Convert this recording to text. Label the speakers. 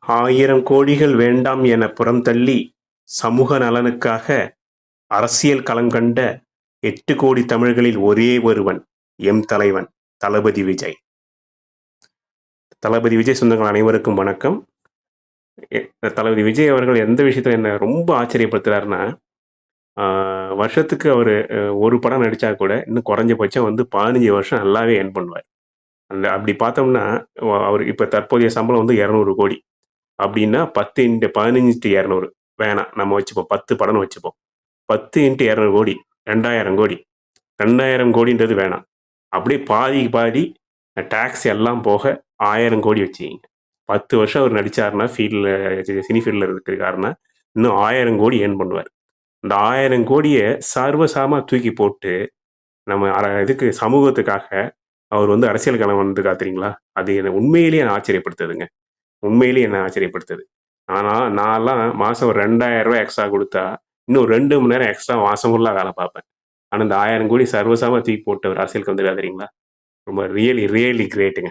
Speaker 1: ஆயிரம் கோடிகள் வேண்டாம் என புறந்தள்ளி, சமூக நலனுக்காக அரசியல் களங்கண்ட 8 கோடி தமிழர்களில் ஒரே ஒருவன் எம் தலைவன் தளபதி விஜய். தளபதி விஜய் சொந்தங்கள் அனைவருக்கும் வணக்கம். தளபதி விஜய் அவர்கள் எந்த விஷயத்துல என்ன ரொம்ப ஆச்சரியப்படுத்துறாருன்னா, வருஷத்துக்கு அவரு ஒரு படம் நடிச்சா கூட இன்னும் குறைஞ்சபட்சம் 15 வருஷம் நல்லாவே எர்ன் பண்ணுவார். அப்படி பார்த்தோம்னா, அவரு இப்ப தற்போதைய சம்பளம் 200 கோடி. அப்படின்னா 10 இன்ட்டு 15 இன்ட்டு 200 வேணாம். நம்ம வச்சுப்போம். 10 படம்னு வச்சுப்போம். 10 இன்ட்டு 200 கோடி 2000 கோடி. 2000 கோடின்றது வேணாம். அப்படியே பாதிக்கு பாதி டாக்ஸ் எல்லாம் போக 1000 கோடி வச்சுக்கிங்க. 10 வருஷம் அவர் நடிச்சாருன்னா சினி ஃபீல்டில் இருக்கிறாருன்னா இன்னும் 1000 கோடி ஏர்ன் பண்ணுவார். இந்த 1000 கோடியை சர்வசாமா தூக்கி போட்டு நம்ம இதுக்கு சமூகத்துக்காக அவர் அரசியல் களம் வந்து காத்துறீங்களா? அது என்ன உண்மையிலேயே ஆச்சரியப்படுத்துதுங்க. உண்மையிலேயே என்ன ஆச்சரியப்படுத்துது. ஆனா நான்லாம் மாசம் ஒரு 2000 ரூபாய் எக்ஸ்ட்ரா கொடுத்தா இன்னும் 2 மணி நேரம் எக்ஸ்ட்ரா மாசம் ஃபுல்லா வேலை பார்ப்பேன். ஆனா இந்த 1000 கோடி சர்வசாமா தூக்கி போட்டு ஒரு அரசியலுக்கு வந்துருக்காதுறீங்களா? ரொம்ப ரியலி கிரேட்டுங்க.